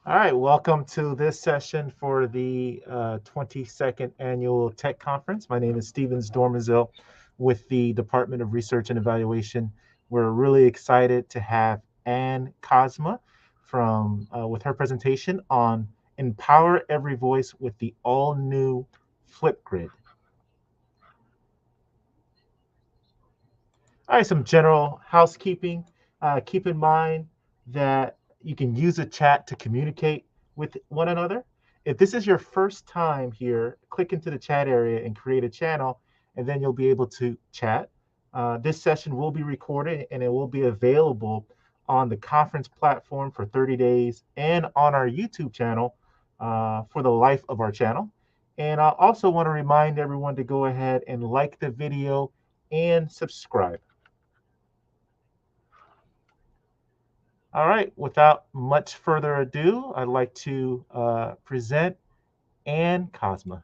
All right, welcome to this session for the 22nd Annual Tech Conference. My name is Stevens Dormazil with the Department of Research and Evaluation. We're really excited to have Ann Kozma with her presentation on Empower Every Voice with the all-new Flipgrid. All right, some general housekeeping. Keep in mind that you can use a chat to communicate with one another. If this is your first time here, click into the chat area and create a channel, and then you'll be able to chat. This session will be recorded and it will be available on the conference platform for 30 days and on our YouTube channel for the life of our channel. And I also want to remind everyone to go ahead and like the video and subscribe. All right, without much further ado, I'd like to present Ann Kozma.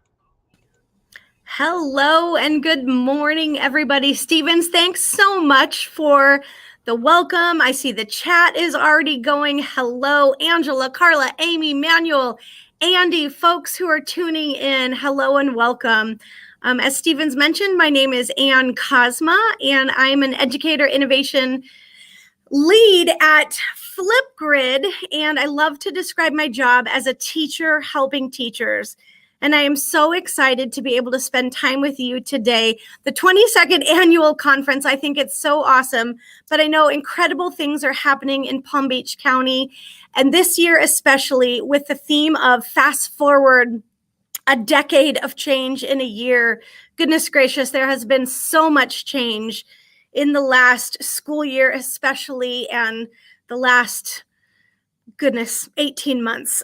Hello and good morning, everybody. Stevens, thanks so much for the welcome. I see the chat is already going. Hello, Angela, Carla, Amy, Manuel, Andy, folks who are tuning in. Hello and welcome. As Stevens mentioned, my name is Ann Kozma, and I'm an educator innovation lead at Flipgrid, and I love to describe my job as a teacher helping teachers. And I am so excited to be able to spend time with you today. The 22nd annual conference, I think it's so awesome, but I know incredible things are happening in Palm Beach County. And this year, especially with the theme of fast forward, a decade of change in a year. Goodness gracious, there has been so much change in the last school year, especially, and the last 18 months.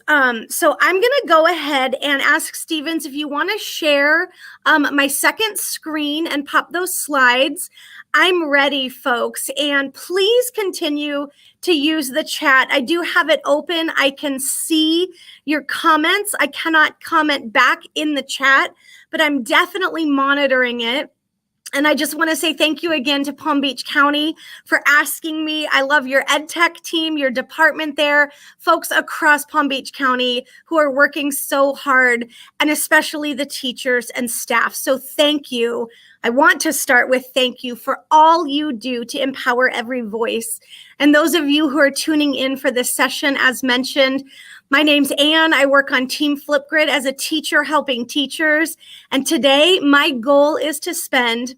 So I'm going to go ahead and ask Stevens if you want to share my second screen and pop those slides. I'm ready, folks, and please continue to use the chat. I do have it open. I can see your comments. I cannot comment back in the chat, but I'm definitely monitoring it. And I just want to say thank you again to Palm Beach County for asking me. I love your ed tech team, your department there, folks across Palm Beach County who are working so hard, and especially the teachers and staff. So thank you. I want to start with thank you for all you do to empower every voice. And those of you who are tuning in for this session, as mentioned, my name's Ann. I work on Team Flipgrid as a teacher helping teachers. And today, my goal is to spend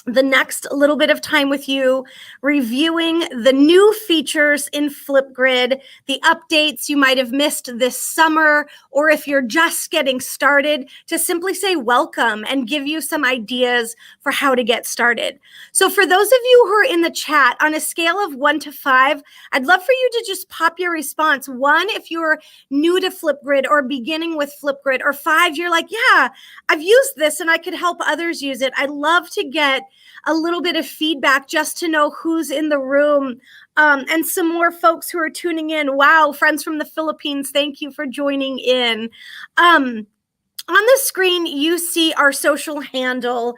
the next little bit of time with you reviewing the new features in Flipgrid, the updates you might have missed this summer, or if you're just getting started, to simply say welcome and give you some ideas for how to get started. So for those of you who are in the chat, on a scale of 1 to 5, I'd love for you to just pop your response. 1, if you're new to Flipgrid or beginning with Flipgrid, or 5, you're like, yeah, I've used this and I could help others use it. I'd love to get a little bit of feedback just to know who's in the room, and some more folks who are tuning in. Wow, friends from the Philippines, thank you for joining in. On the screen, you see our social handle.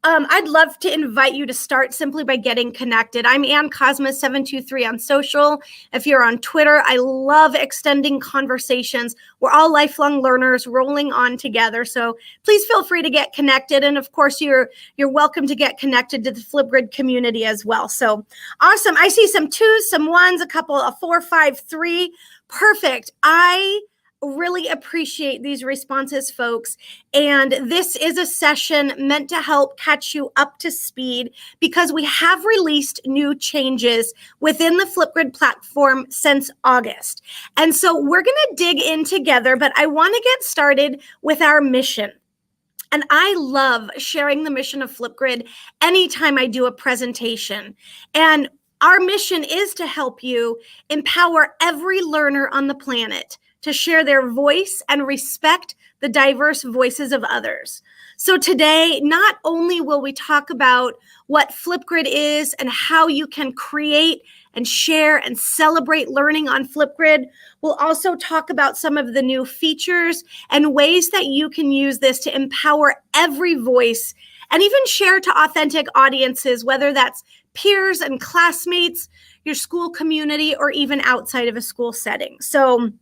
I'd love to invite you to start simply by getting connected. I'm Ann Kozma 723 on social. If you're on Twitter, I love extending conversations. We're all lifelong learners rolling on together. So please feel free to get connected. And of course, you're welcome to get connected to the Flipgrid community as well. So awesome. I see some 2s, some 1s, a couple of 4, 5, 3. Perfect. I really appreciate these responses, folks. And this is a session meant to help catch you up to speed because we have released new changes within the Flipgrid platform since August. And so we're going to dig in together, but I want to get started with our mission. And I love sharing the mission of Flipgrid anytime I do a presentation. And our mission is to help you empower every learner on the planet to share their voice and respect the diverse voices of others. So today, not only will we talk about what Flipgrid is and how you can create and share and celebrate learning on Flipgrid, we'll also talk about some of the new features and ways that you can use this to empower every voice and even share to authentic audiences, whether that's peers and classmates, your school community, or even outside of a school setting. So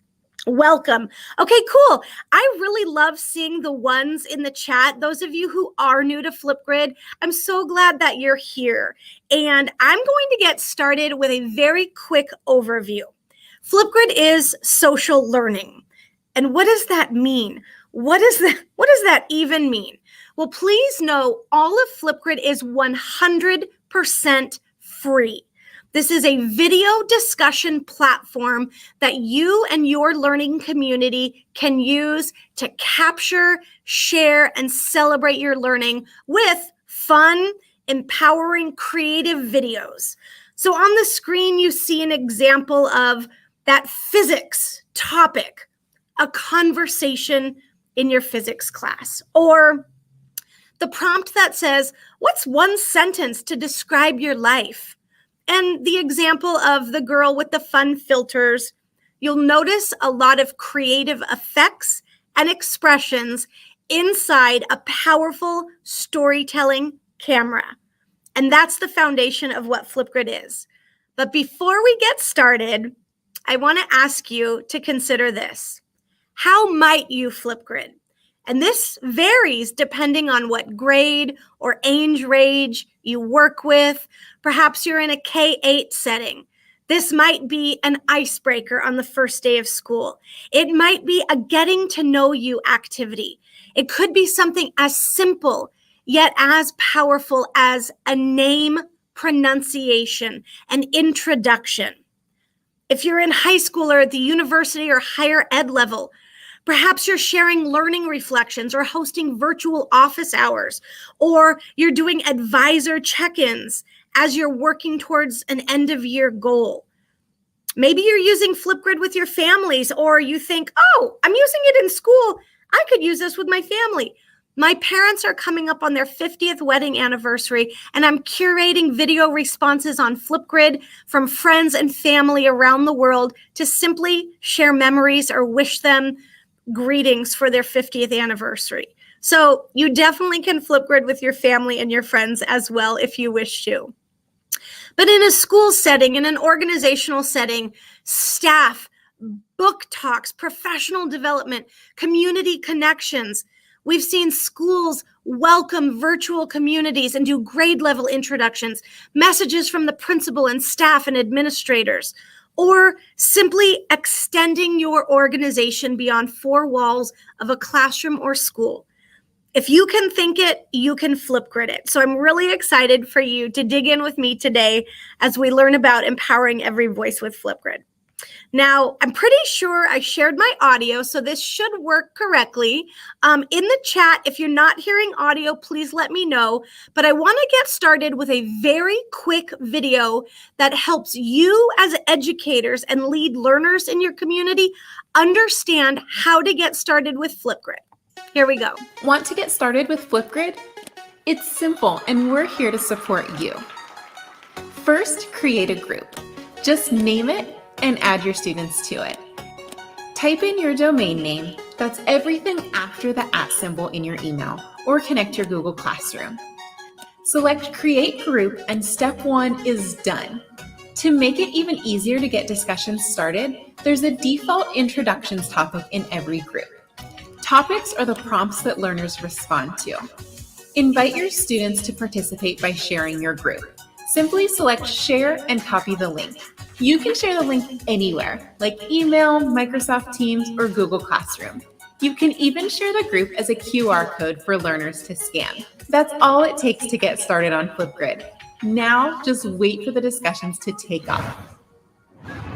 Welcome. Okay, cool. I really love seeing the ones in the chat. Those of you who are new to Flipgrid, I'm so glad that you're here. And I'm going to get started with a very quick overview. Flipgrid is social learning. And what does that mean? What does that even mean? Well, please know all of Flipgrid is 100% free. This is a video discussion platform that you and your learning community can use to capture, share, and celebrate your learning with fun, empowering, creative videos. So on the screen, you see an example of that physics topic, a conversation in your physics class, or the prompt that says, what's one sentence to describe your life? And the example of the girl with the fun filters, you'll notice a lot of creative effects and expressions inside a powerful storytelling camera. And that's the foundation of what Flipgrid is. But before we get started, I want to ask you to consider this. How might you Flipgrid? And this varies depending on what grade or age range you work with. Perhaps you're in a K-8 setting. This might be an icebreaker on the first day of school. It might be a getting to know you activity. It could be something as simple yet as powerful as a name pronunciation, an introduction. If you're in high school or at the university or higher ed level, perhaps you're sharing learning reflections or hosting virtual office hours, or you're doing advisor check-ins as you're working towards an end-of-year goal. Maybe you're using Flipgrid with your families, or you think, oh, I'm using it in school. I could use this with my family. My parents are coming up on their 50th wedding anniversary, and I'm curating video responses on Flipgrid from friends and family around the world to simply share memories or wish them greetings for their 50th anniversary. So you definitely can Flipgrid with your family and your friends as well if you wish to. But in a school setting, in an organizational setting, staff, book talks, professional development, community connections, we've seen schools welcome virtual communities and do grade level introductions, messages from the principal and staff and administrators, or simply extending your organization beyond four walls of a classroom or school. If you can think it, you can Flipgrid it. So I'm really excited for you to dig in with me today as we learn about empowering every voice with Flipgrid. Now, I'm pretty sure I shared my audio, so this should work correctly. In the chat, if you're not hearing audio, please let me know. But I want to get started with a very quick video that helps you as educators and lead learners in your community understand how to get started with Flipgrid. Here we go. Want to get started with Flipgrid? It's simple, and we're here to support you. First, create a group. Just name it and add your students to it. Type in your domain name, that's everything after the @ symbol in your email, or connect your Google Classroom. Select Create Group, and step 1 is done. To make it even easier to get discussions started, there's a default introductions topic in every group. Topics are the prompts that learners respond to. Invite your students to participate by sharing your group. Simply select Share and copy the link. You can share the link anywhere, like email, Microsoft Teams, or Google Classroom. You can even share the group as a QR code for learners to scan. That's all it takes to get started on Flipgrid. Now, just wait for the discussions to take off.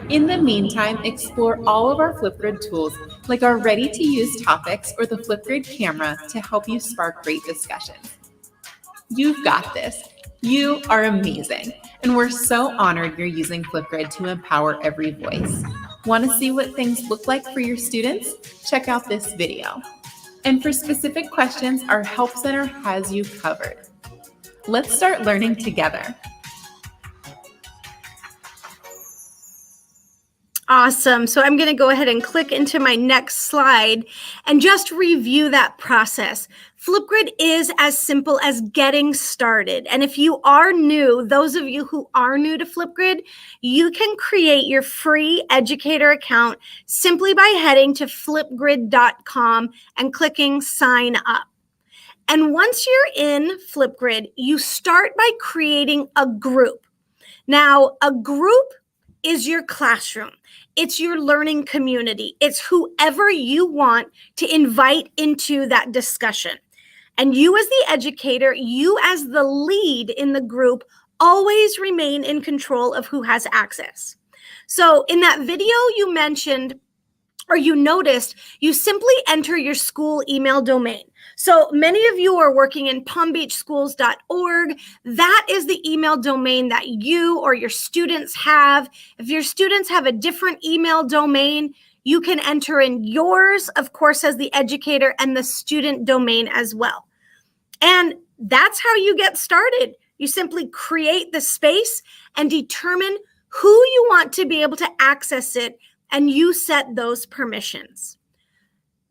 In the meantime, explore all of our Flipgrid tools, like our ready-to-use topics or the Flipgrid camera to help you spark great discussions. You've got this. You are amazing, and we're so honored you're using Flipgrid to empower every voice. Want to see what things look like for your students? Check out this video. And for specific questions, our Help Center has you covered. Let's start learning together. Awesome. So I'm going to go ahead and click into my next slide and just review that process. Flipgrid is as simple as getting started. And if you are new, those of you who are new to Flipgrid, you can create your free educator account simply by heading to flipgrid.com and clicking sign up. And once you're in Flipgrid, you start by creating a group. Now, a group is your classroom. It's your learning community. It's whoever you want to invite into that discussion. And you as the educator, you as the lead in the group, always remain in control of who has access. So in that video you mentioned, or you noticed, you simply enter your school email domain. So many of you are working in palmbeachschools.org. That is the email domain that you or your students have. If your students have a different email domain, you can enter in yours, of course, as the educator, and the student domain as well. And that's how you get started. You simply create the space and determine who you want to be able to access it, and you set those permissions.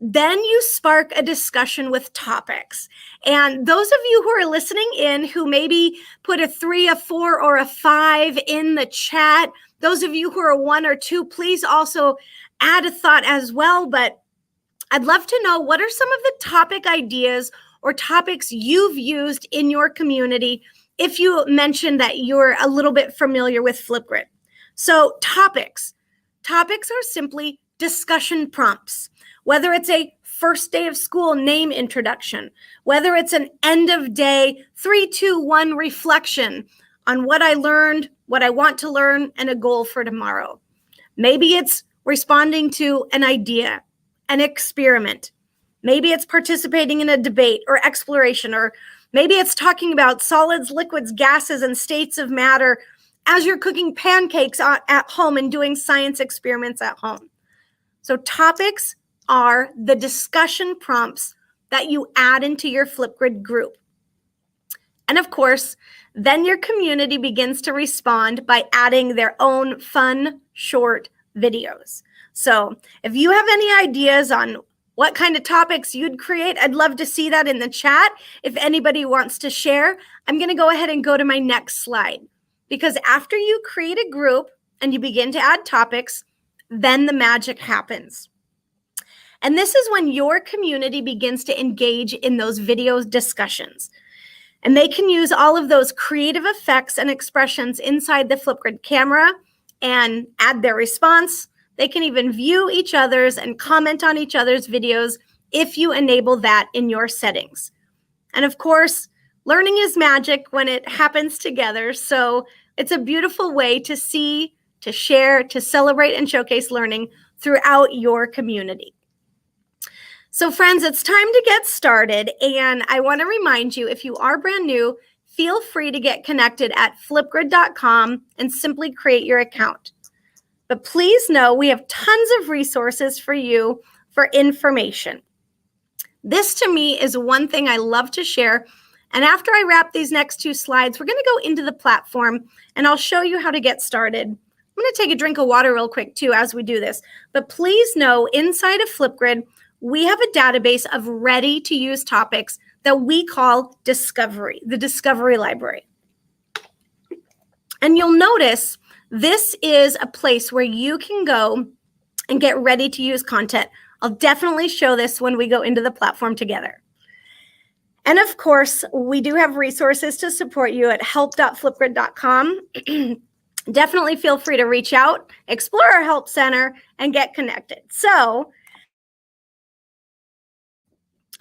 Then you spark a discussion with topics. And those of you who are listening in who maybe put a 3, a 4, or a 5 in the chat, those of you who are 1 or 2, please also add a thought as well. But I'd love to know, what are some of the topic ideas or topics you've used in your community if you mentioned that you're a little bit familiar with Flipgrid? So topics are simply discussion prompts. Whether it's a first day of school name introduction, whether it's an end of day 3, 2, 1 reflection on what I learned, what I want to learn, and a goal for tomorrow. Maybe it's responding to an idea, an experiment. Maybe it's participating in a debate or exploration, or maybe it's talking about solids, liquids, gases, and states of matter as you're cooking pancakes at home and doing science experiments at home. So topics are the discussion prompts that you add into your Flipgrid group. And of course, then your community begins to respond by adding their own fun, short videos. So if you have any ideas on what kind of topics you'd create, I'd love to see that in the chat. If anybody wants to share, I'm going to go ahead and go to my next slide. Because after you create a group and you begin to add topics, then the magic happens. And this is when your community begins to engage in those video discussions. And they can use all of those creative effects and expressions inside the Flipgrid camera and add their response. They can even view each other's and comment on each other's videos if you enable that in your settings. And of course, learning is magic when it happens together. So it's a beautiful way to see, to share, to celebrate and showcase learning throughout your community. So friends, it's time to get started. And I want to remind you, if you are brand new, feel free to get connected at flipgrid.com and simply create your account. But please know we have tons of resources for you for information. This to me is one thing I love to share. And after I wrap these next 2 slides, we're going to go into the platform and I'll show you how to get started. I'm going to take a drink of water real quick too as we do this. But please know, inside of Flipgrid, we have a database of ready to use topics that we call Discovery, the Discovery Library. And you'll notice this is a place where you can go and get ready to use content. I'll definitely show this when we go into the platform together. And of course, we do have resources to support you at help.flipgrid.com. Definitely feel free to reach out, explore our help center, and get connected. So,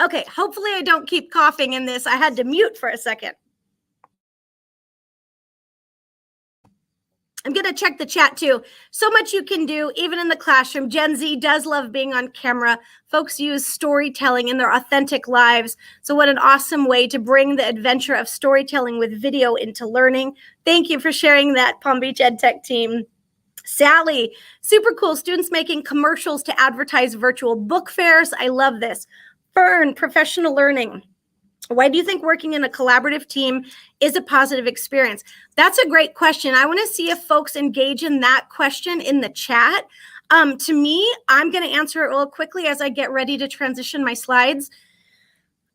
okay, hopefully I don't keep coughing in this. I had to mute for a second. I'm going to check the chat too. So much you can do, even in the classroom. Gen Z does love being on camera. Folks use storytelling in their authentic lives. So what an awesome way to bring the adventure of storytelling with video into learning. Thank you for sharing that, Palm Beach EdTech team. Sally, super cool. Students making commercials to advertise virtual book fairs. I love this. Fern, professional learning. Why do you think working in a collaborative team is a positive experience? That's a great question. I want to see if folks engage in that question in the chat. To me, I'm going to answer it real quickly as I get ready to transition my slides.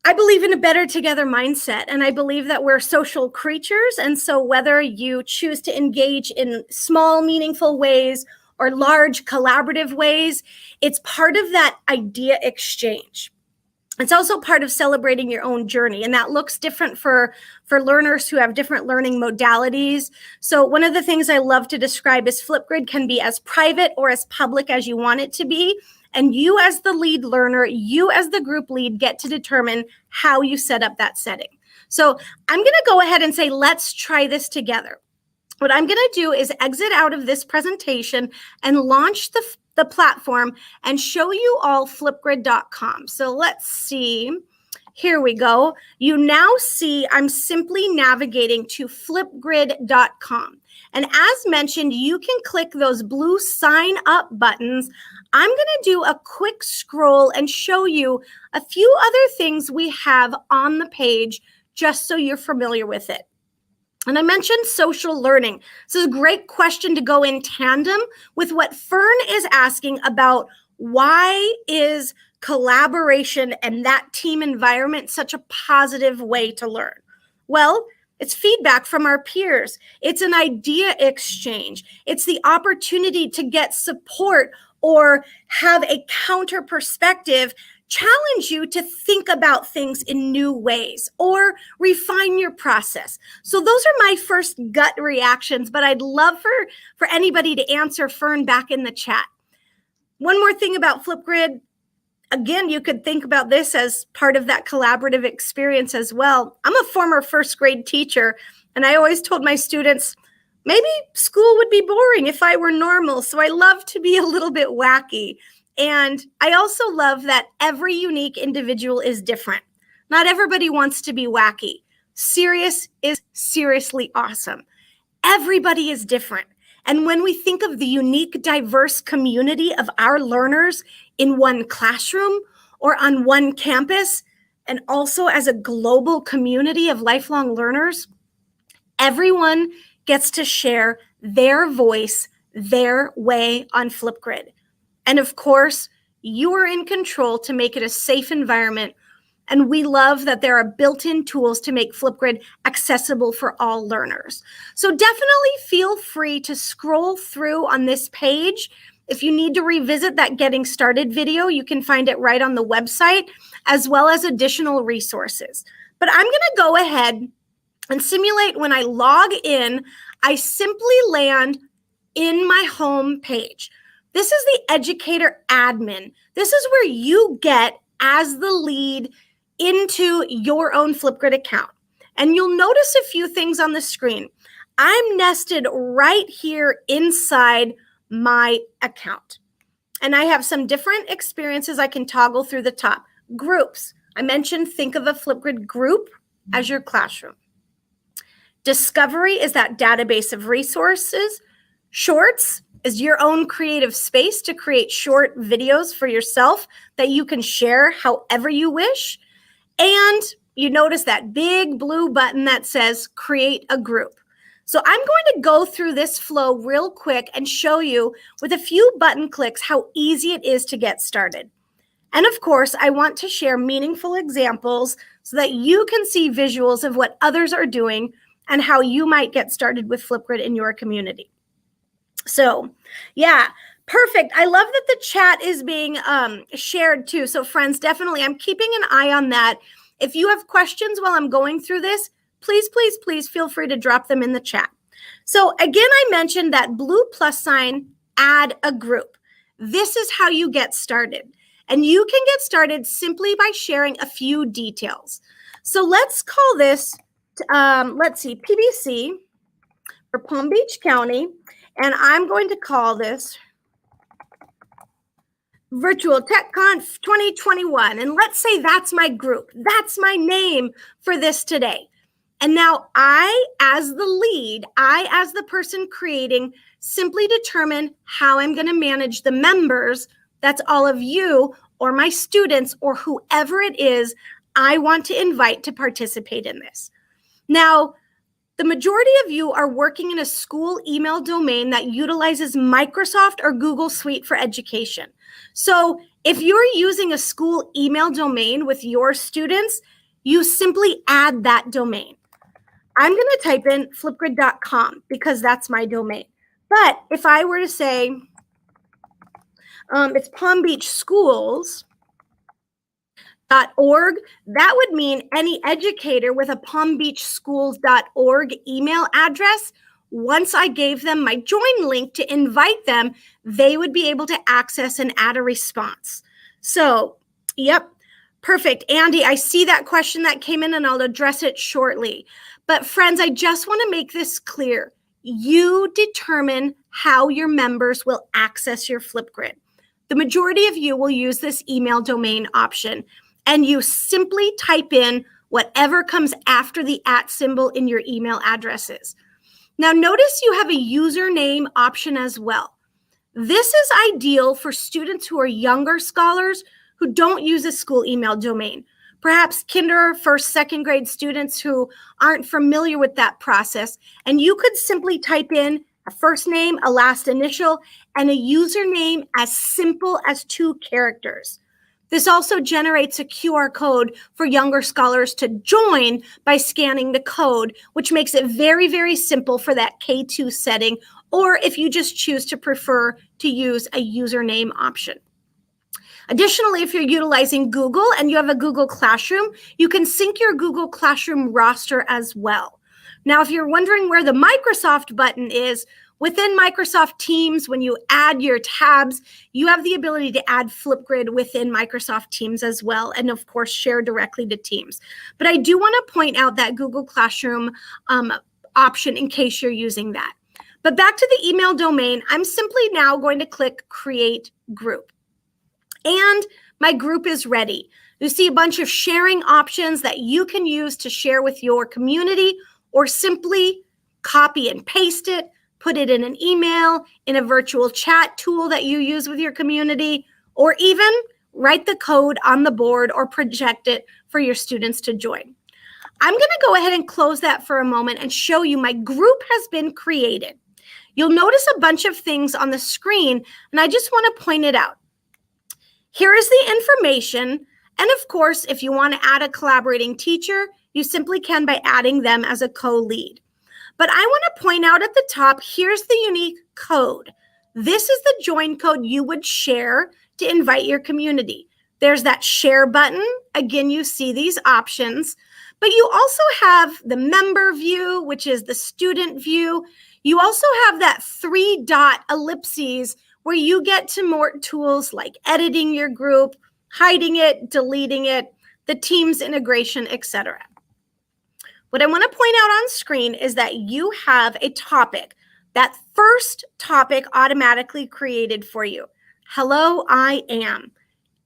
I believe in a better together mindset, and I believe that we're social creatures. And so whether you choose to engage in small, meaningful ways or large collaborative ways, it's part of that idea exchange. It's also part of celebrating your own journey, and that looks different for learners who have different learning modalities. So one of the things I love to describe is Flipgrid can be as private or as public as you want it to be. And you as the lead learner, you as the group lead get to determine how you set up that setting. So I'm going to go ahead and say, let's try this together. What I'm going to do is exit out of this presentation and launch the platform and show you all flipgrid.com. So let's see. Here we go. You now see I'm simply navigating to flipgrid.com. And as mentioned, you can click those blue sign up buttons. I'm going to do a quick scroll and show you a few other things we have on the page just so you're familiar with it. And I mentioned social learning. This is a great question to go in tandem with what Fern is asking about why is collaboration and that team environment such a positive way to learn? Well, it's feedback from our peers. It's an idea exchange. It's the opportunity to get support or have a counter perspective challenge you to think about things in new ways or refine your process. So those are my first gut reactions, but I'd love for anybody to answer Fern back in the chat. One more thing about Flipgrid. Again, you could think about this as part of that collaborative experience as well. I'm a former first grade teacher, and I always told my students, maybe school would be boring if I were normal. So I love to be a little bit wacky. And I also love that every unique individual is different. Not everybody wants to be wacky. Serious is seriously awesome. Everybody is different. And when we think of the unique, diverse community of our learners in one classroom or on one campus, and also as a global community of lifelong learners, everyone gets to share their voice, their way on Flipgrid. And of course, you are in control to make it a safe environment. And we love that there are built-in tools to make Flipgrid accessible for all learners. So definitely feel free to scroll through on this page. If you need to revisit that Getting Started video, you can find it right on the website, as well as additional resources. But I'm going to go ahead and simulate when I log in, I simply land in my home page. This is the educator admin. This is where you get, as the lead, into your own Flipgrid account. And you'll notice a few things on the screen. I'm nested right here inside my account. And I have some different experiences I can toggle through the top. Groups. I mentioned think of a Flipgrid group as your classroom. Discovery is that database of resources. Shorts is your own creative space to create short videos for yourself that you can share however you wish. And you notice that big blue button that says create a group. So I'm going to go through this flow real quick and show you with a few button clicks how easy it is to get started. And of course, I want to share meaningful examples so that you can see visuals of what others are doing and how you might get started with Flipgrid in your community. So yeah, perfect. I love that the chat is being shared too. So friends, definitely, I'm keeping an eye on that. If you have questions while I'm going through this, please, please, please feel free to drop them in the chat. So again, I mentioned that blue plus sign, add a group. This is how you get started. And you can get started simply by sharing a few details. So let's call this, let's see, PBC for Palm Beach County. And I'm going to call this Virtual TechConf 2021. And let's say that's my group. That's my name for this today. And now I, as the lead, I, as the person creating, simply determine how I'm going to manage the members. That's all of you or my students or whoever it is I want to invite to participate in this. Now, the majority of you are working in a school email domain that utilizes Microsoft or Google Suite for Education. So If you're using a school email domain with your students, you simply add that domain. I'm going to type in flipgrid.com because that's my domain. But if I were to say it's Palm Beach Schools, .org, that would mean any educator with a palmbeachschools.org email address, once I gave them my join link to invite them, they would be able to access and add a response. So, yep, perfect. Andy, I see that question that came in and I'll address it shortly. But friends, I just want to make this clear. You determine how your members will access your Flipgrid. The majority of you will use this email domain option, and you simply type in whatever comes after the @ symbol in your email addresses. Now, notice you have a username option as well. This is ideal for students who are younger scholars who don't use a school email domain. Perhaps kinder, first, second grade students who aren't familiar with that process. And you could simply type in a first name, a last initial, and a username as simple as 2 characters. This also generates a QR code for younger scholars to join by scanning the code, which makes it very, very simple for that K2 setting, or if you just choose to prefer to use a username option. Additionally, if you're utilizing Google and you have a Google Classroom, you can sync your Google Classroom roster as well. Now, if you're wondering where the Microsoft button is, within Microsoft Teams, when you add your tabs, you have the ability to add Flipgrid within Microsoft Teams as well, and of course, share directly to Teams. But I do want to point out that Google Classroom option in case you're using that. But back to the email domain, I'm simply now going to click Create Group. And my group is ready. You see a bunch of sharing options that you can use to share with your community, or simply copy and paste it, put it in an email, in a virtual chat tool that you use with your community, or even write the code on the board or project it for your students to join. I'm going to go ahead and close that for a moment and show you my group has been created. You'll notice a bunch of things on the screen, and I just want to point it out. Here is the information, and of course, if you want to add a collaborating teacher, you simply can by adding them as a co-lead. But I want to point out at the top, here's the unique code. This is the join code you would share to invite your community. There's that share button. Again, you see these options, but you also have the member view, which is the student view. You also have that 3-dot ellipses where you get to more tools like editing your group, hiding it, deleting it, the Teams integration, etc. What I want to point out on screen is that you have a topic. That first topic automatically created for you. Hello, I am.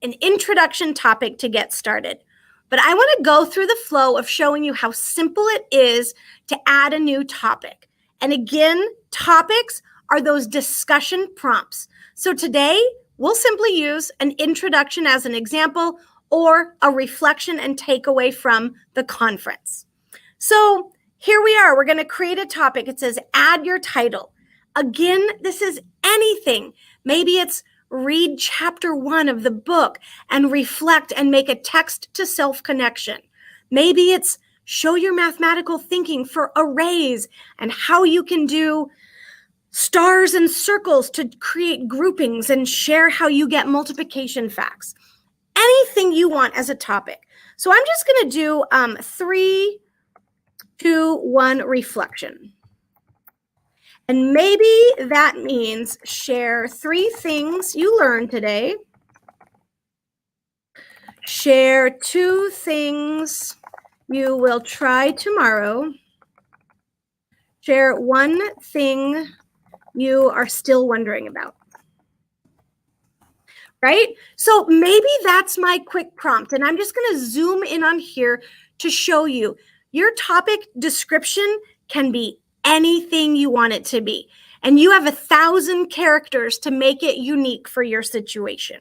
An introduction topic to get started. But I want to go through the flow of showing you how simple it is to add a new topic. And again, topics are those discussion prompts. So today, we'll simply use an introduction as an example, or a reflection and takeaway from the conference. So here we are. We're going to create a topic. It says add your title. Again, this is anything. Maybe it's read chapter 1 of the book and reflect and make a text to self connection. Maybe it's show your mathematical thinking for arrays and how you can do stars and circles to create groupings and share how you get multiplication facts. Anything you want as a topic. So I'm just going to do 3, 2, 1 reflection. And maybe that means share 3 things you learned today. Share 2 things you will try tomorrow. Share 1 thing you are still wondering about. Right? So maybe that's my quick prompt. And I'm just going to zoom in on here to show you. Your topic description can be anything you want it to be. And you have 1,000 characters to make it unique for your situation.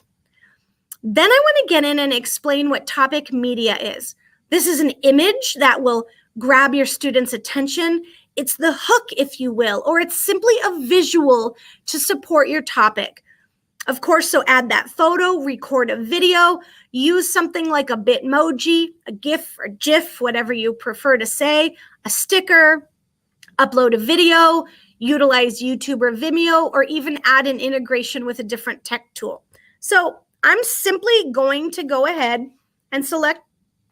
Then I want to get in and explain what topic media is. This is an image that will grab your students' attention. It's the hook, if you will, or it's simply a visual to support your topic. Of course, so add that photo, record a video, use something like a Bitmoji, a GIF or GIF, whatever you prefer to say, a sticker, upload a video, utilize YouTube or Vimeo, or even add an integration with a different tech tool. So I'm simply going to go ahead and select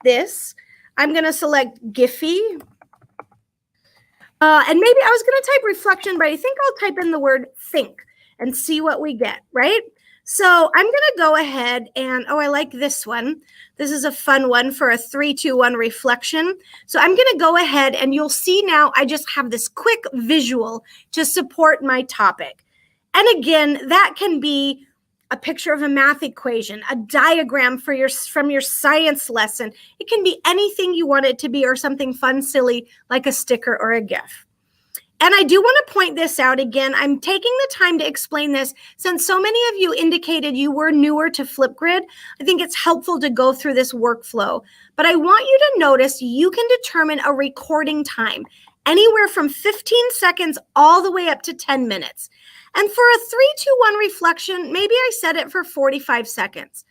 this. I'm going to select Giphy. And maybe I was going to type reflection, but I think I'll type in the word think and see what we get, right? So I'm going to go ahead and, I like this one. This is a fun one for a 3-2-1 reflection. So I'm going to go ahead and you'll see now I just have this quick visual to support my topic. And again, that can be a picture of a math equation, a diagram from your science lesson. It can be anything you want it to be or something fun, silly, like a sticker or a GIF. And I do want to point this out again. I'm taking the time to explain this since so many of you indicated you were newer to Flipgrid. I think it's helpful to go through this workflow. But I want you to notice you can determine a recording time anywhere from 15 seconds all the way up to 10 minutes. And for a 3-2-1 reflection, maybe I set it for 45 seconds.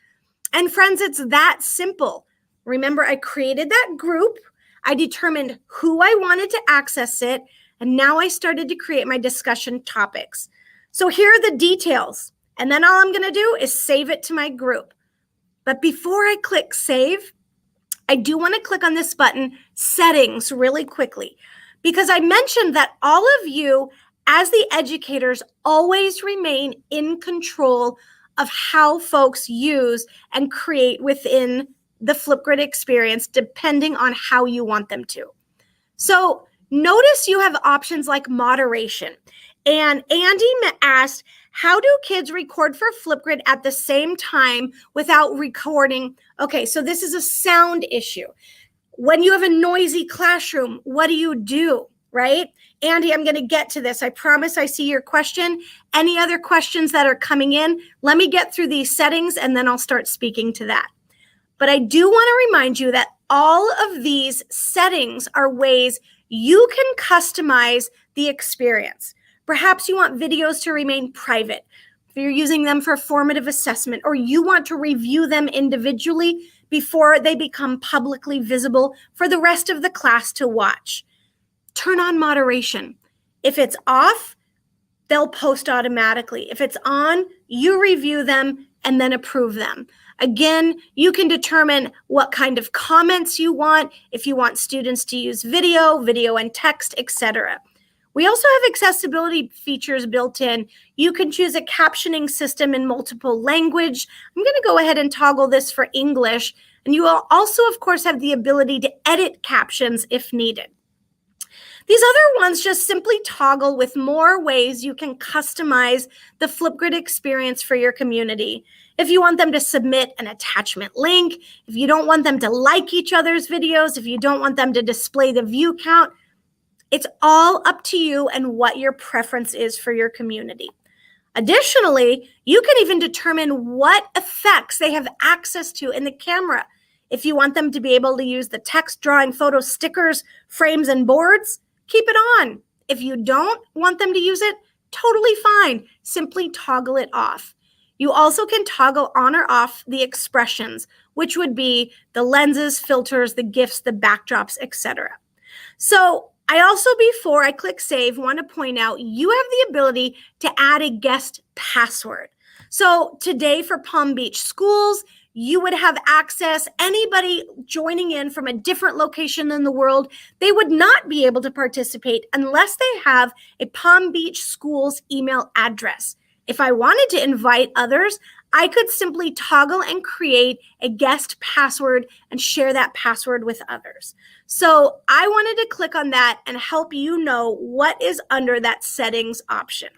And friends, it's that simple. Remember, I created that group. I determined who I wanted to access it. And now I started to create my discussion topics. So here are the details. And then all I'm going to do is save it to my group. But before I click save, I do want to click on this button, settings, really quickly. Because I mentioned that all of you, as the educators, always remain in control of how folks use and create within the Flipgrid experience, depending on how you want them to. So notice you have options like moderation. And Andy asked, how do kids record for Flipgrid at the same time without recording? Okay, so this is a sound issue. When you have a noisy classroom, what do? Right? Andy, I'm going to get to this. I promise I see your question. Any other questions that are coming in? Let me get through these settings and then I'll start speaking to that. But I do want to remind you that all of these settings are ways you can customize the experience. Perhaps you want videos to remain private. If you're using them for formative assessment, or you want to review them individually before they become publicly visible for the rest of the class to watch. Turn on moderation. If it's off, they'll post automatically. If it's on, you review them and then approve them. Again, you can determine what kind of comments you want, if you want students to use video and text, etc. We also have accessibility features built in. You can choose a captioning system in multiple language. I'm going to go ahead and toggle this for English. And you will also, of course, have the ability to edit captions if needed. These other ones just simply toggle with more ways you can customize the Flipgrid experience for your community. If you want them to submit an attachment link, if you don't want them to like each other's videos, if you don't want them to display the view count, it's all up to you and what your preference is for your community. Additionally, you can even determine what effects they have access to in the camera. If you want them to be able to use the text, drawing, photo, stickers, frames, and boards, keep it on. If you don't want them to use it, totally fine. Simply toggle it off. You also can toggle on or off the expressions, which would be the lenses, filters, the GIFs, the backdrops, etc. So I also, before I click save, want to point out you have the ability to add a guest password. So today for Palm Beach schools, you would have access. Anybody joining in from a different location in the world, they would not be able to participate unless they have a Palm Beach schools email address. If I wanted to invite others, I could simply toggle and create a guest password and share that password with others. So I wanted to click on that and help you know what is under that settings option.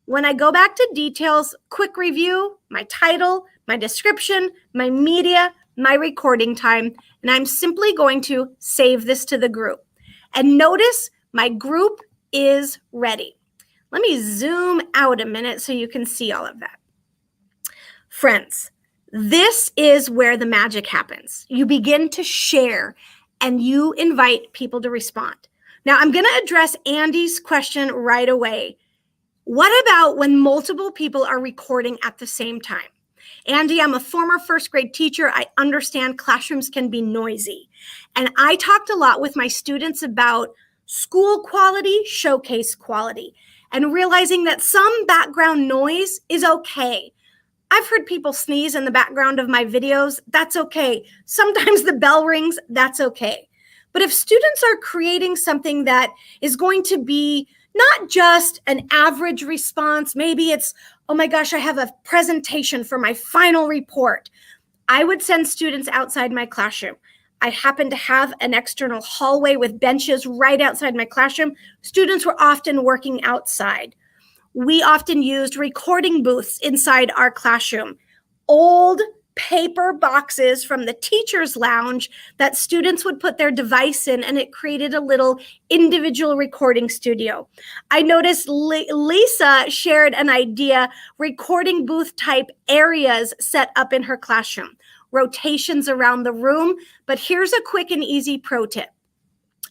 When I go back to details, quick review, my title, my description, my media, my recording time, and I'm simply going to save this to the group. And notice my group is ready. Let me zoom out a minute so you can see all of that. Friends, this is where the magic happens. You begin to share and you invite people to respond. Now, I'm going to address Andy's question right away. What about when multiple people are recording at the same time? Andy, I'm a former first grade teacher. I understand classrooms can be noisy. And I talked a lot with my students about school quality, showcase quality, and realizing that some background noise is okay. I've heard people sneeze in the background of my videos. That's okay. Sometimes the bell rings. That's okay. But if students are creating something that is going to be not just an average response, maybe it's, oh my gosh, I have a presentation for my final report, I would send students outside my classroom. I happen to have an external hallway with benches right outside my classroom. Students were often working outside. We often used recording booths inside our classroom, old paper boxes from the teacher's lounge that students would put their device in, and it created a little individual recording studio. I noticed Lisa shared an idea, recording booth type areas set up in her classroom, rotations around the room. But here's a quick and easy pro tip.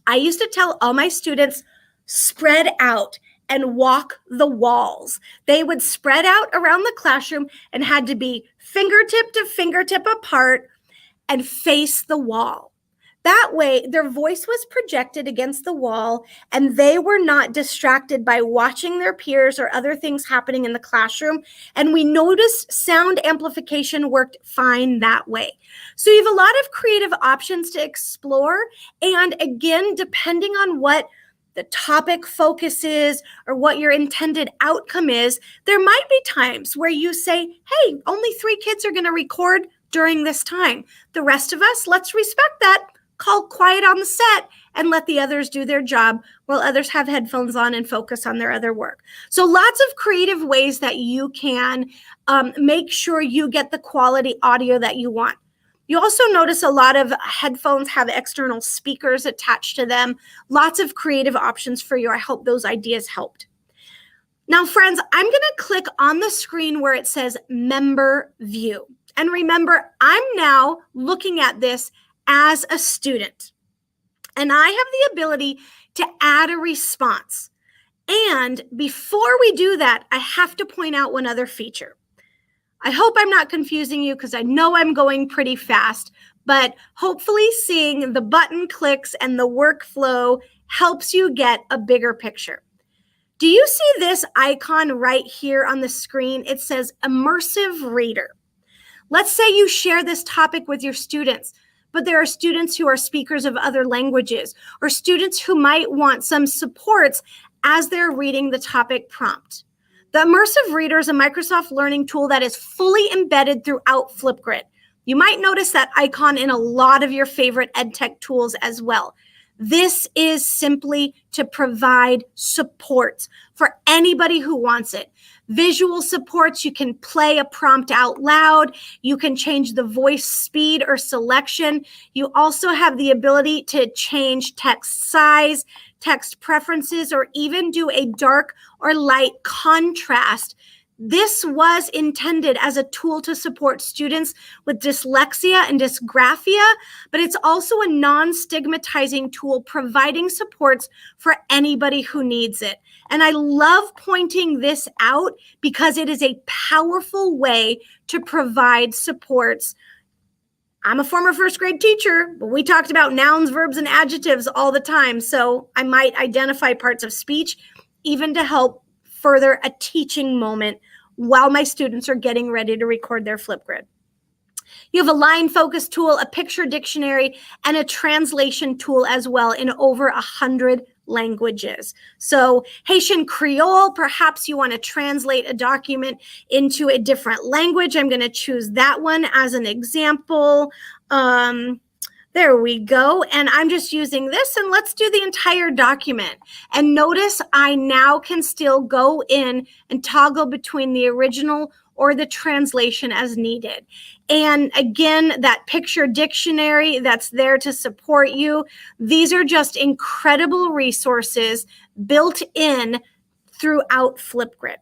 I used to tell all my students, spread out and walk the walls. They would spread out around the classroom and had to be fingertip to fingertip apart and face the wall. That way, their voice was projected against the wall and they were not distracted by watching their peers or other things happening in the classroom. And we noticed sound amplification worked fine that way. So you have a lot of creative options to explore. And again, depending on what the topic focus is or what your intended outcome is, there might be times where you say, hey, only 3 kids are going to record during this time. The rest of us, let's respect that. Call quiet on the set and let the others do their job while others have headphones on and focus on their other work. So lots of creative ways that you can make sure you get the quality audio that you want. You also notice a lot of headphones have external speakers attached to them. Lots of creative options for you. I hope those ideas helped. Now, friends, I'm going to click on the screen where it says Member View. And remember, I'm now looking at this as a student. And I have the ability to add a response. And before we do that, I have to point out one other feature. I hope I'm not confusing you because I know I'm going pretty fast, but hopefully seeing the button clicks and the workflow helps you get a bigger picture. Do you see this icon right here on the screen? It says Immersive Reader. Let's say you share this topic with your students, but there are students who are speakers of other languages or students who might want some supports as they're reading the topic prompt. The Immersive Reader is a Microsoft Learning tool that is fully embedded throughout Flipgrid. You might notice that icon in a lot of your favorite EdTech tools as well. This is simply to provide supports for anybody who wants it. Visual supports, you can play a prompt out loud. You can change the voice speed or selection. You also have the ability to change text size, text preferences, or even do a dark or light contrast. This was intended as a tool to support students with dyslexia and dysgraphia, but it's also a non-stigmatizing tool providing supports for anybody who needs it. And I love pointing this out because it is a powerful way to provide supports. I'm a former first grade teacher, but we talked about nouns, verbs, and adjectives all the time. So I might identify parts of speech even to help further a teaching moment while my students are getting ready to record their Flipgrid. You have a line focus tool, a picture dictionary, and a translation tool as well in over 100 languages. So Haitian Creole, perhaps you want to translate a document into a different language. I'm going to choose that one as an example. There we go. And I'm just using this, and let's do the entire document. And notice I now can still go in and toggle between the original or the translation as needed. And again, that picture dictionary that's there to support you. These are just incredible resources built in throughout Flipgrid.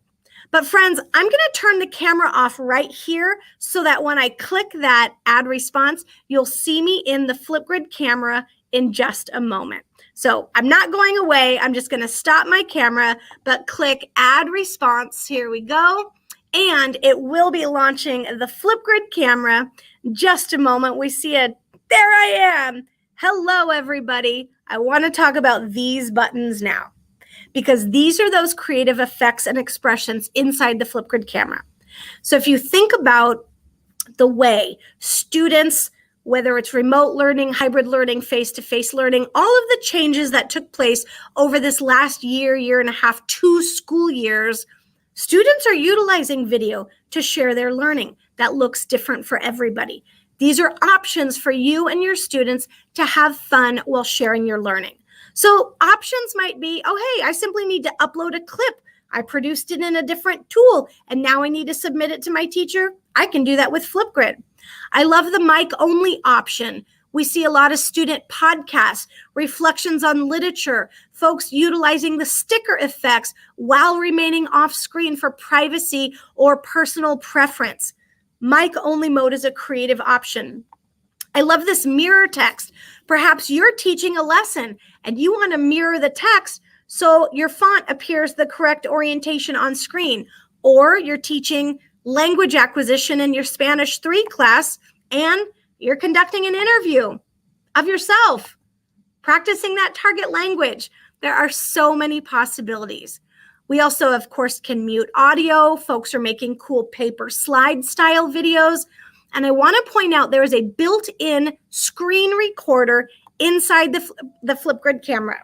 But friends, I'm going to turn the camera off right here so that when I click that add response, you'll see me in the Flipgrid camera in just a moment. So I'm not going away. I'm just going to stop my camera, but click add response. Here we go. And it will be launching the Flipgrid camera. Just a moment. We see it. There I am. Hello, everybody. I want to talk about these buttons now, because these are those creative effects and expressions inside the Flipgrid camera. So if you think about the way students, whether it's remote learning, hybrid learning, face-to-face learning, all of the changes that took place over this last year, year and a half, 2 school years, students are utilizing video to share their learning. That looks different for everybody. These are options for you and your students to have fun while sharing your learning. So options might be, oh, hey, I simply need to upload a clip. I produced it in a different tool, and now I need to submit it to my teacher. I can do that with Flipgrid. I love the mic-only option. We see a lot of student podcasts, reflections on literature, folks utilizing the sticker effects while remaining off screen for privacy or personal preference. Mic-only mode is a creative option. I love this mirror text. Perhaps you're teaching a lesson and you want to mirror the text so your font appears the correct orientation on screen, or you're teaching language acquisition in your Spanish 3 class and you're conducting an interview of yourself, practicing that target language. There are so many possibilities. We also, of course, can mute audio. Folks are making cool paper slide style videos. And I want to point out there is a built-in screen recorder inside the Flipgrid camera.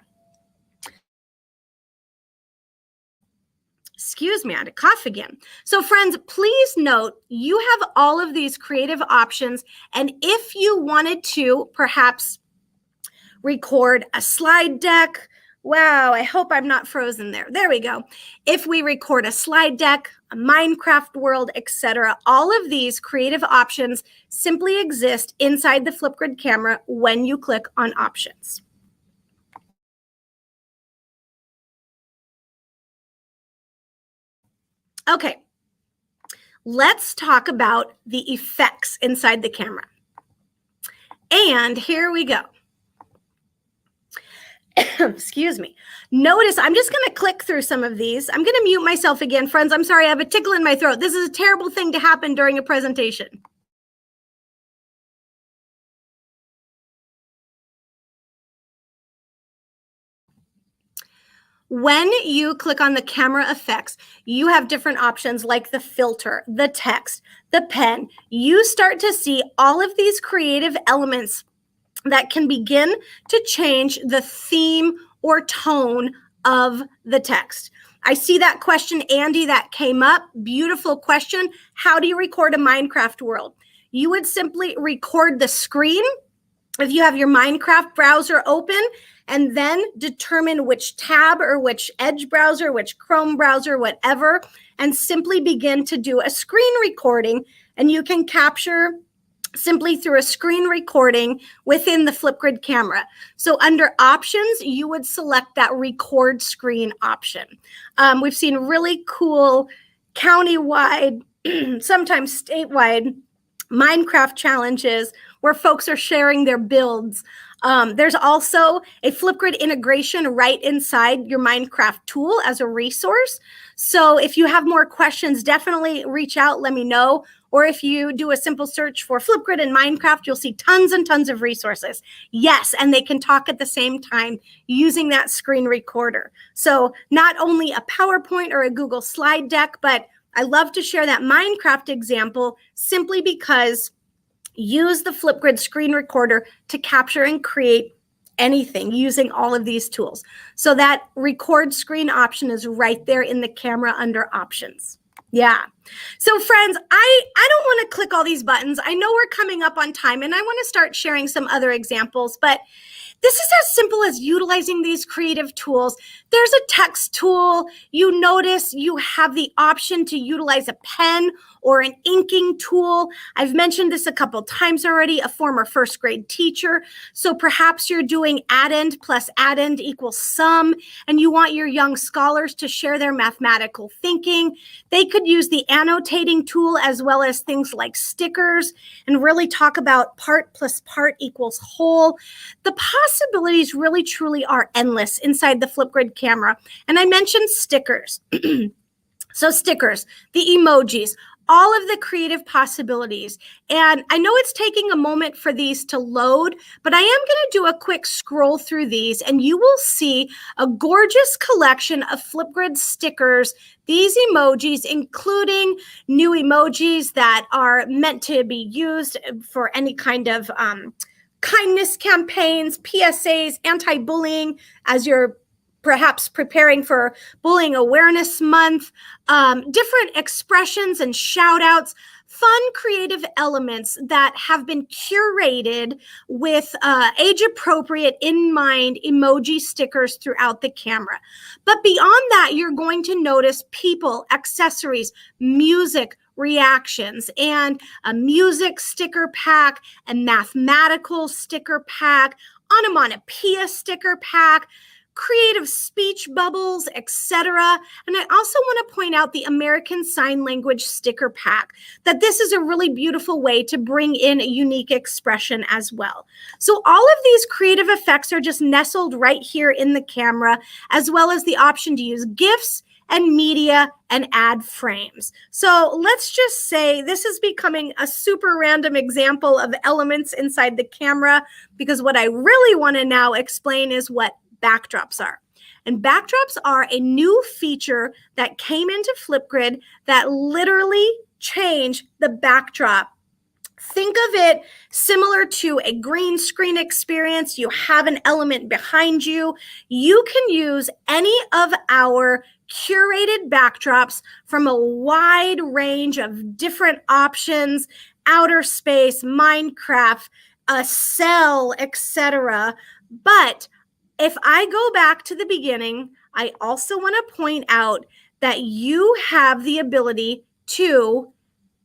Excuse me, I had to cough again. So friends, please note you have all of these creative options. And if you wanted to perhaps record a slide deck, wow, I hope I'm not frozen there. There we go. If we record a slide deck, a Minecraft world, etc., all of these creative options simply exist inside the Flipgrid camera when you click on options. Okay, let's talk about the effects inside the camera. And here we go. Excuse me. Notice I'm just going to click through some of these. I'm going to mute myself again. Friends, I'm sorry, I have a tickle in my throat. This is a terrible thing to happen during a presentation. When you click on the camera effects, you have different options like the filter, the text, the pen. You start to see all of these creative elements that can begin to change the theme or tone of the text. I see that question, Andy, that came up. Beautiful question. How do you record a Minecraft world? You would simply record the screen if you have your Minecraft browser open, and then determine which tab or which Edge browser, which Chrome browser, whatever, and simply begin to do a screen recording. And you can capture simply through a screen recording within the Flipgrid camera. So under options, you would select that record screen option. We've seen really cool countywide, sometimes statewide Minecraft challenges where folks are sharing their builds. There's also a Flipgrid integration right inside your Minecraft tool as a resource. So if you have more questions, definitely reach out, let me know. Or if you do a simple search for Flipgrid and Minecraft, you'll see tons and tons of resources. Yes, and they can talk at the same time using that screen recorder. So not only a PowerPoint or a Google slide deck, but I love to share that Minecraft example simply because use the Flipgrid screen recorder to capture and create anything using all of these tools. So that record screen option is right there in the camera under options. Yeah. So friends, I don't want to click all these buttons. I know we're coming up on time and I want to start sharing some other examples, but this is as simple as utilizing these creative tools. There's a text tool. You notice you have the option to utilize a pen or an inking tool. I've mentioned this a couple times already, a former first grade teacher. So perhaps you're doing addend plus addend equals sum, and you want your young scholars to share their mathematical thinking. They could could use the annotating tool as well as things like stickers and really talk about part plus part equals whole. The possibilities really truly are endless inside the Flipgrid camera. And I mentioned stickers. So stickers, the emojis, all of the creative possibilities. And I know it's taking a moment for these to load, but I am going to do a quick scroll through these and you will see a gorgeous collection of Flipgrid stickers, these emojis, including new emojis that are meant to be used for any kind of kindness campaigns, PSAs, anti-bullying, as you're perhaps preparing for Bullying Awareness Month, different expressions and shout outs, fun creative elements that have been curated with age appropriate in mind emoji stickers throughout the camera. But beyond that, you're going to notice people, accessories, music, reactions, and a music sticker pack, a mathematical sticker pack, onomatopoeia sticker pack, creative speech bubbles, etc. And I also want to point out the American Sign Language sticker pack, that this is a really beautiful way to bring in a unique expression as well. So all of these creative effects are just nestled right here in the camera, as well as the option to use GIFs and media and add frames. So let's just say this is becoming a super random example of elements inside the camera, because what I really want to now explain is what backdrops are. And backdrops are a new feature that came into Flipgrid that literally changed the backdrop. Think of it similar to a green screen experience. You have an element behind you. You can use any of our curated backdrops from a wide range of different options, outer space, Minecraft, a cell, etc. But if I go back to the beginning, I also want to point out that you have the ability to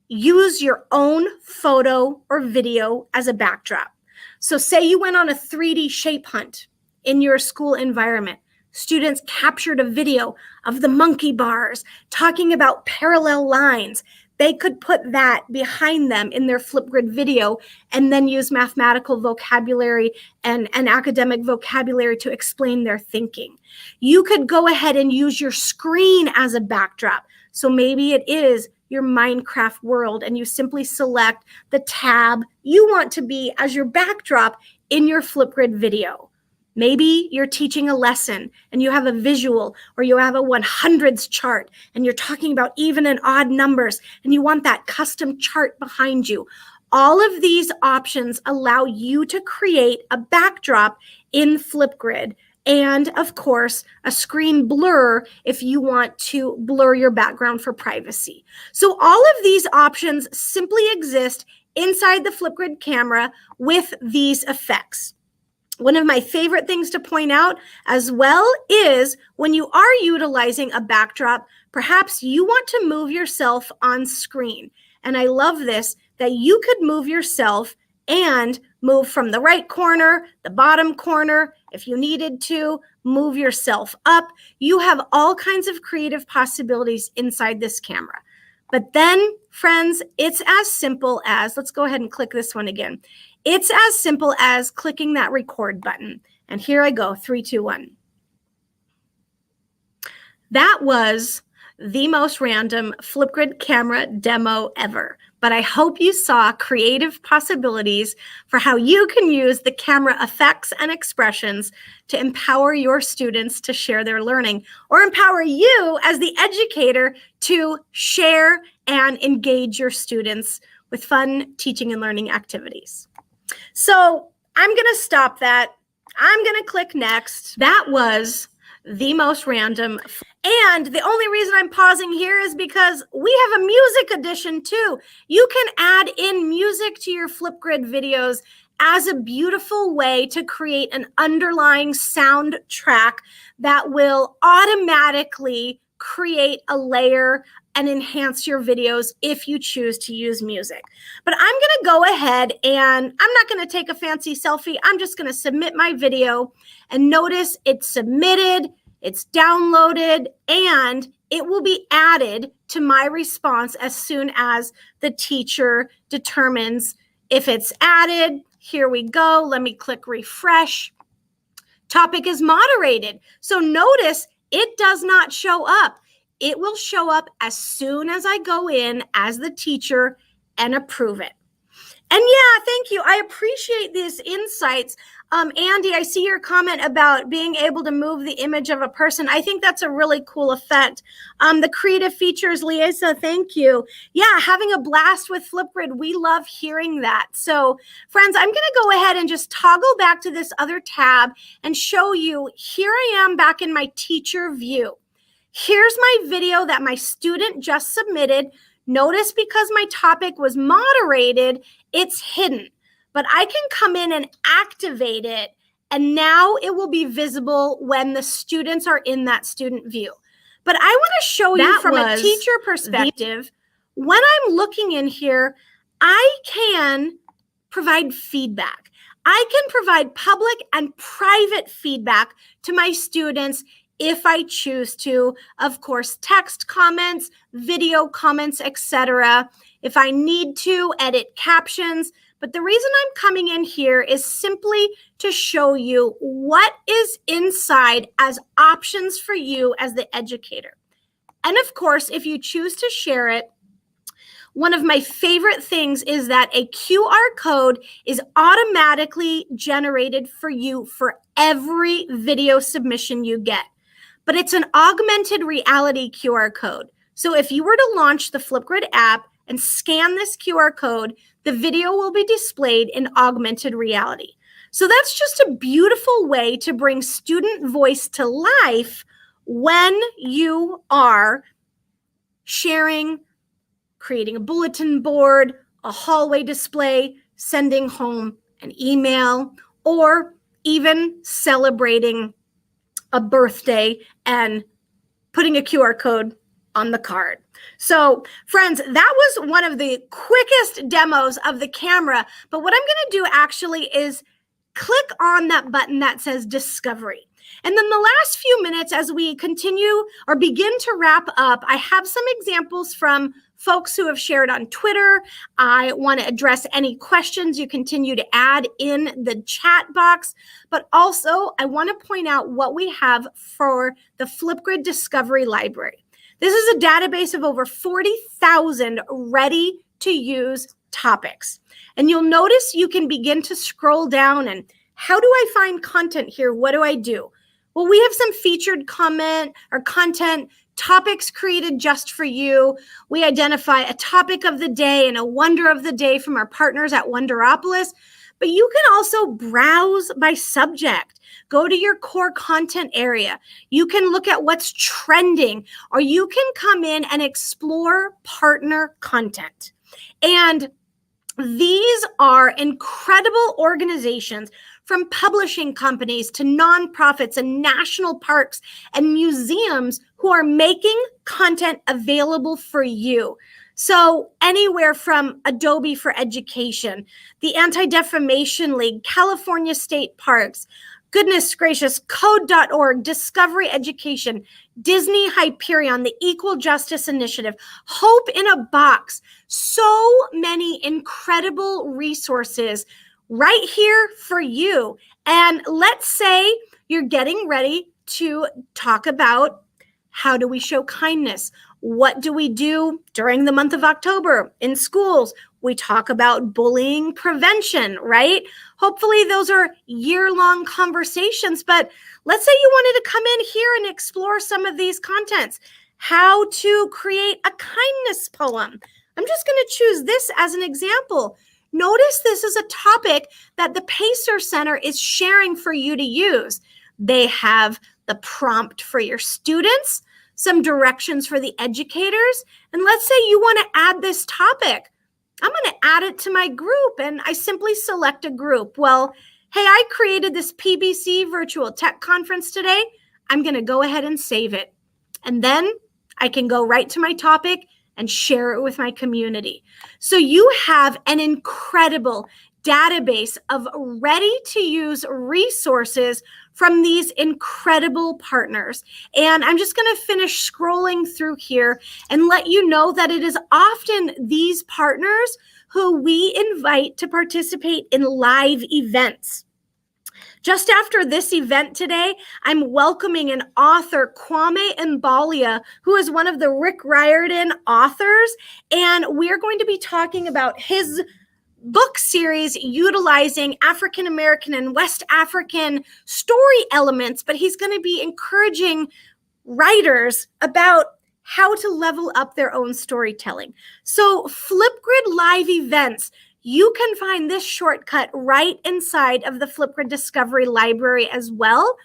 use your own photo or video as a backdrop. So say you went on a 3D shape hunt in your school environment. Students captured a video of the monkey bars talking about parallel lines. They could put that behind them in their Flipgrid video and then use mathematical vocabulary and academic vocabulary to explain their thinking. You could go ahead and use your screen as a backdrop. So maybe it is your Minecraft world and you simply select the tab you want to be as your backdrop in your Flipgrid video. Maybe you're teaching a lesson and you have a visual, or you have a 100s chart and you're talking about even and odd numbers and you want that custom chart behind you. All of these options allow you to create a backdrop in Flipgrid, and of course, a screen blur if you want to blur your background for privacy. So all of these options simply exist inside the Flipgrid camera with these effects. One of my favorite things to point out as well is when you are utilizing a backdrop, perhaps you want to move yourself on screen. And I love this, that you could move yourself and move from the right corner, the bottom corner, if you needed to, move yourself up. You have all kinds of creative possibilities inside this camera. But then, friends, it's as simple as, let's go ahead and click this one again. It's as simple as clicking that record button. And here I go, 3, 2, 1. That was the most random Flipgrid camera demo ever. But I hope you saw creative possibilities for how you can use the camera effects and expressions to empower your students to share their learning, or empower you as the educator to share and engage your students with fun teaching and learning activities. So I'm going to stop that. I'm going to click next. That was the most random. And the only reason I'm pausing here is because we have a music edition too. You can add in music to your Flipgrid videos as a beautiful way to create an underlying soundtrack that will automatically create a layer and enhance your videos if you choose to use music. But I'm going to go ahead and I'm not going to take a fancy selfie. I'm just going to submit my video, and notice it's submitted. it's downloaded, and it will be added to my response as soon as the teacher determines if it's added. Here we go. Let me click refresh. Topic is moderated. So notice it does not show up. It will show up as soon as I go in as the teacher and approve it. And yeah, thank you. I appreciate these insights. Andy, I see your comment about being able to move the image of a person. I think that's a really cool effect. The creative features, Liesa, thank you. Yeah, having a blast with Flipgrid. We love hearing that. So friends, I'm going to go ahead and just toggle back to this other tab and show you, here I am back in my teacher view. Here's my video that my student just submitted. Notice because my topic was moderated, it's hidden, but I can come in and activate it, and now it will be visible when the students are in that student view. But I want to show you from a teacher perspective, when I'm looking in here, I can provide feedback. I can provide public and private feedback to my students if I choose to, of course, text comments, video comments, etc. If I need to, edit captions. But the reason I'm coming in here is simply to show you what is inside as options for you as the educator. And of course, if you choose to share it, one of my favorite things is that a QR code is automatically generated for you for every video submission you get. But it's an augmented reality QR code. So if you were to launch the Flipgrid app and scan this QR code, the video will be displayed in augmented reality. So that's just a beautiful way to bring student voice to life when you are sharing, creating a bulletin board, a hallway display, sending home an email, or even celebrating a birthday and putting a QR code on the card. So friends, that was one of the quickest demos of the camera. But what I'm going to do actually is click on that button that says Discovery. And then the last few minutes as we continue or begin to wrap up, I have some examples from folks who have shared on Twitter. I want to address any questions you continue to add in the chat box. But also, I want to point out what we have for the Flipgrid Discovery Library. This is a database of over 40,000 ready-to-use topics. And you'll notice you can begin to scroll down and how do I find content here? What do I do? Well, we have some featured comment or content topics created just for you. We identify a topic of the day and a wonder of the day from our partners at Wonderopolis. But you can also browse by subject. Go to your core content area. You can look at what's trending, or you can come in and explore partner content. And these are incredible organizations, from publishing companies to nonprofits and national parks and museums, who are making content available for you. So anywhere from Adobe for Education, the Anti-Defamation League, California State Parks, goodness gracious, code.org, Discovery Education, Disney Hyperion, the Equal Justice Initiative, Hope in a Box. So many incredible resources right here for you. And let's say you're getting ready to talk about, how do we show kindness? What do we do during the month of October in schools? We talk about bullying prevention, right? Hopefully those are year-long conversations, but let's say you wanted to come in here and explore some of these contents. How to create a kindness poem. I'm just going to choose this as an example. Notice this is a topic that the Pacer Center is sharing for you to use. They have the prompt for your students, some directions for the educators, and let's say you want to add this topic. I'm going to add it to my group, and I simply select a group. Well, hey, I created this PBC virtual tech conference today. I'm going to go ahead and save it. And then I can go right to my topic and share it with my community. So you have an incredible database of ready-to-use resources from these incredible partners. And I'm just going to finish scrolling through here and let you know that it is often these partners who we invite to participate in live events. Just after this event today, I'm welcoming an author, Kwame Mbalia, who is one of the Rick Riordan authors, and we're going to be talking about his book series utilizing African American and West African story elements, but he's going to be encouraging writers about how to level up their own storytelling. So Flipgrid live events, you can find this shortcut right inside of the Flipgrid Discovery Library as well.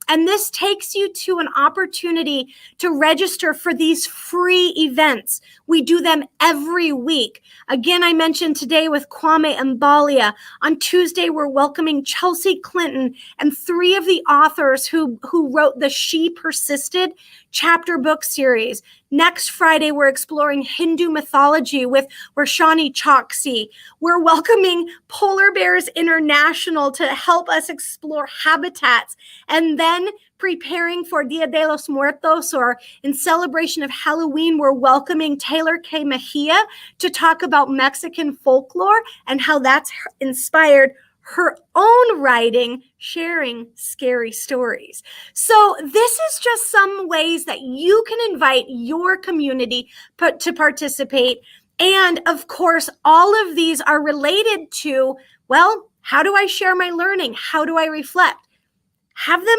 And this takes you to an opportunity to register for these free events. We do them every week. Again, I mentioned today with Kwame Mbalia. On Tuesday, we're welcoming Chelsea Clinton and 3 of the authors who wrote the She Persisted chapter book series. Next Friday, we're exploring Hindu mythology with Roshani Choksi. We're welcoming Polar Bears International to help us explore habitats. And then preparing for Dia de los Muertos, or in celebration of Halloween, we're welcoming Taylor K. Mejia to talk about Mexican folklore and how that's inspired her own writing, sharing scary stories. So this is just some ways that you can invite your community to participate. And of course, all of these are related to, well, how do I share my learning? How do I reflect? Have them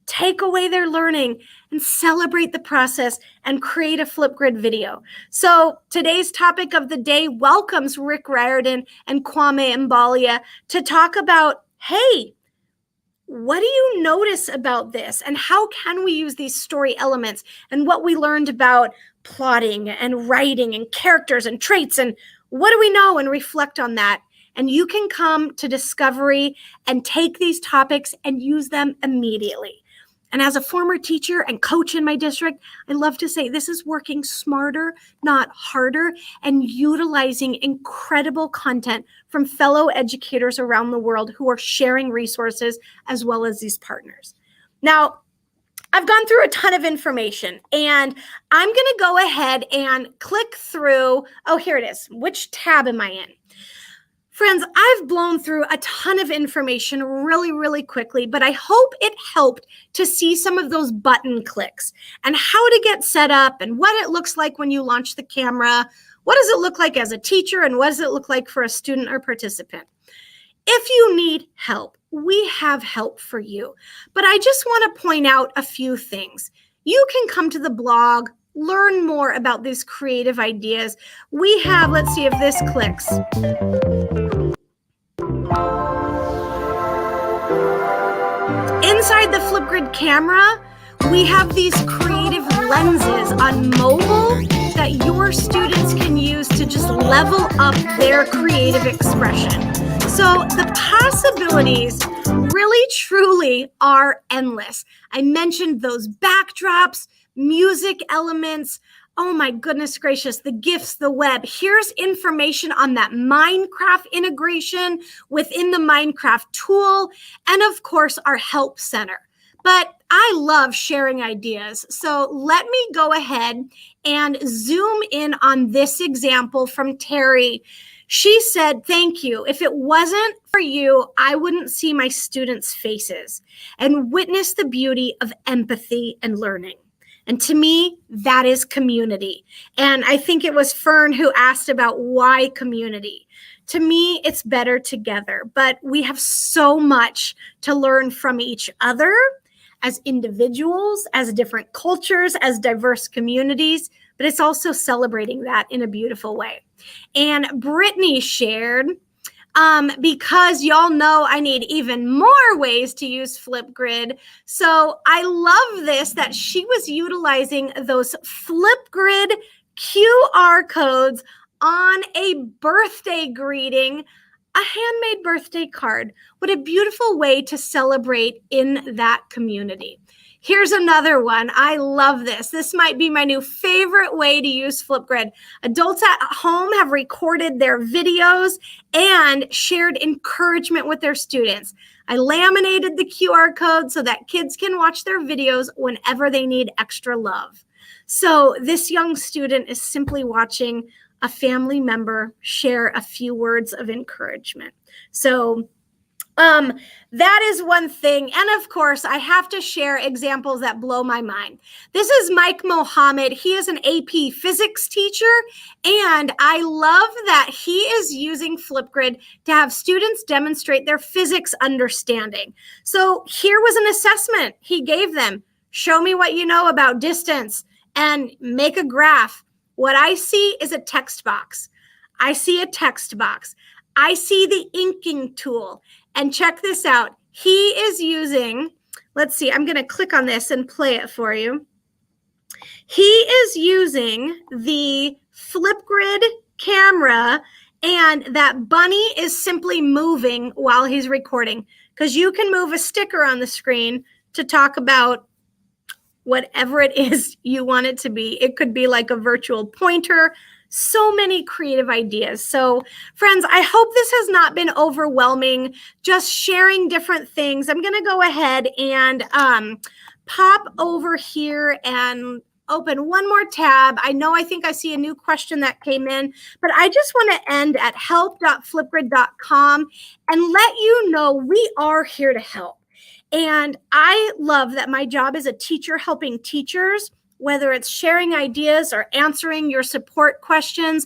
take away their learning and celebrate the process and create a Flipgrid video. So today's topic of the day welcomes Rick Riordan and Kwame Mbalia to talk about, hey, what do you notice about this? And how can we use these story elements and what we learned about plotting and writing and characters and traits, and what do we know, and reflect on that. And you can come to Discovery and take these topics and use them immediately. And as a former teacher and coach in my district, I love to say this is working smarter, not harder, and utilizing incredible content from fellow educators around the world who are sharing resources as well as these partners. Now, I've gone through a ton of information, and I'm going to go ahead and click through. Oh, here it is. Which tab am I in? Friends, I've blown through a ton of information really, really quickly, but I hope it helped to see some of those button clicks and how to get set up and what it looks like when you launch the camera. What does it look like as a teacher, and what does it look like for a student or participant? If you need help, we have help for you. But I just want to point out a few things. You can come to the blog, learn more about these creative ideas. We have, let's see if this clicks. Inside the Flipgrid camera, we have these creative lenses on mobile that your students can use to just level up their creative expression. So the possibilities really, truly are endless. I mentioned those backdrops, music elements. Oh my goodness gracious, the GIFs, the web. Here's information on that Minecraft integration within the Minecraft tool, and of course our help center. But I love sharing ideas. So let me go ahead and zoom in on this example from Terry. She said, thank you. If it wasn't for you, I wouldn't see my students' faces and witness the beauty of empathy and learning. And to me, that is community. And I think it was Fern who asked about why community. To me, it's better together, but we have so much to learn from each other as individuals, as different cultures, as diverse communities, but it's also celebrating that in a beautiful way. And Brittany shared, because y'all know I need even more ways to use Flipgrid. So I love this, that she was utilizing those Flipgrid QR codes on a birthday greeting, a handmade birthday card. What a beautiful way to celebrate in that community. Here's another one. I love this. This might be my new favorite way to use Flipgrid. Adults at home have recorded their videos and shared encouragement with their students. I laminated the QR code so that kids can watch their videos whenever they need extra love. So this young student is simply watching a family member share a few words of encouragement. So that is one thing. And of course, I have to share examples that blow my mind. This is Mike Mohammed. He is an AP physics teacher, and I love that he is using Flipgrid to have students demonstrate their physics understanding. So here was an assessment he gave them. Show me what you know about distance and make a graph. What I see is a text box. I see a text box. I see the inking tool. And check this out. He is using, let's see, I'm going to click on this and play it for you. He is using the Flipgrid camera, and that bunny is simply moving while he's recording, because you can move a sticker on the screen to talk about whatever it is you want it to be. It could be like a virtual pointer. So many creative ideas. So friends, I hope this has not been overwhelming, just sharing different things. I'm going to go ahead and pop over here and open one more tab. I think I see a new question that came in, but I just want to end at help.flipgrid.com and let you know we are here to help. And I love that my job as a teacher helping teachers, whether it's sharing ideas or answering your support questions,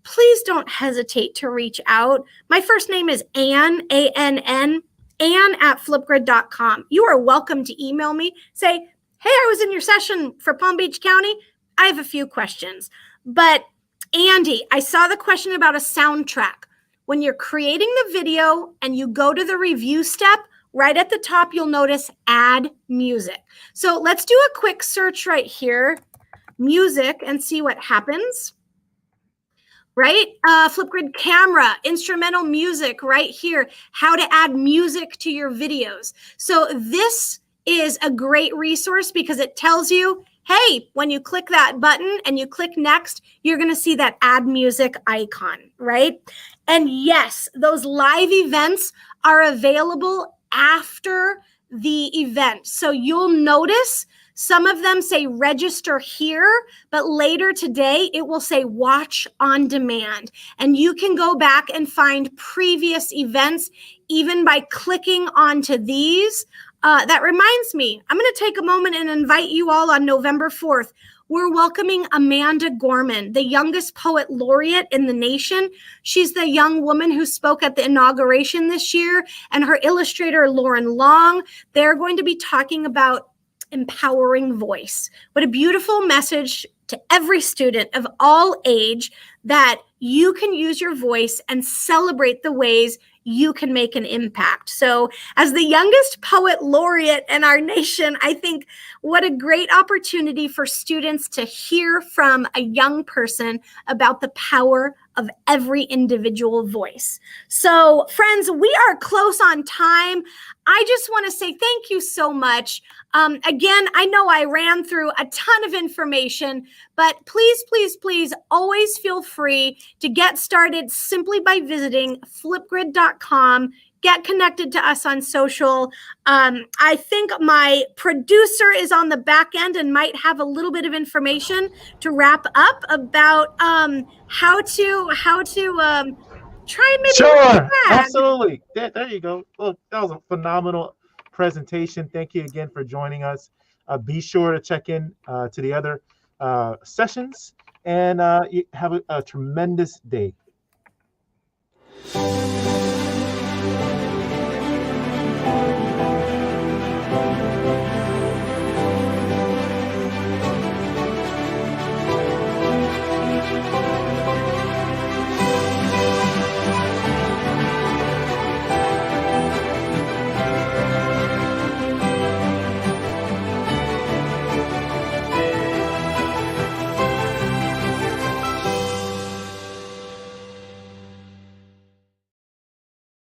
please don't hesitate to reach out. My first name is Ann, A-N-N, Ann@flipgrid.com. You are welcome to email me. Say, hey, I was in your session for Palm Beach County. I have a few questions. But Andy, I saw the question about a soundtrack. When you're creating the video and you go to the review step, right at the top, you'll notice add music. So let's do a quick search right here, music, and see what happens. Right? Flipgrid camera, instrumental music right here, how to add music to your videos. So this is a great resource because it tells you, hey, when you click that button and you click next, you're going to see that add music icon, right? And yes, those live events are available after the event. So you'll notice some of them say register here, but later today it will say watch on demand. And you can go back and find previous events even by clicking onto these. That reminds me, I'm going to take a moment and invite you all on November 4th. We're welcoming Amanda Gorman, the youngest poet laureate in the nation. She's the young woman who spoke at the inauguration this year, and her illustrator, Lauren Long. They're going to be talking about empowering voice. What a beautiful message to every student of all age that you can use your voice and celebrate the ways you can make an impact. So as the youngest poet laureate in our nation, I think what a great opportunity for students to hear from a young person about the power of every individual voice. So friends, we are close on time. I just want to say thank you so much. Again, I know I ran through a ton of information, but please, please, please always feel free to get started simply by visiting flipgrid.com. Get connected to us on social. I think my producer is on the back end and might have a little bit of information to wrap up about how to try and maybe. Sure, absolutely. There you go. Look, that was a phenomenal presentation. Thank you again for joining us. Be sure to check in to the other sessions, and you have a tremendous day.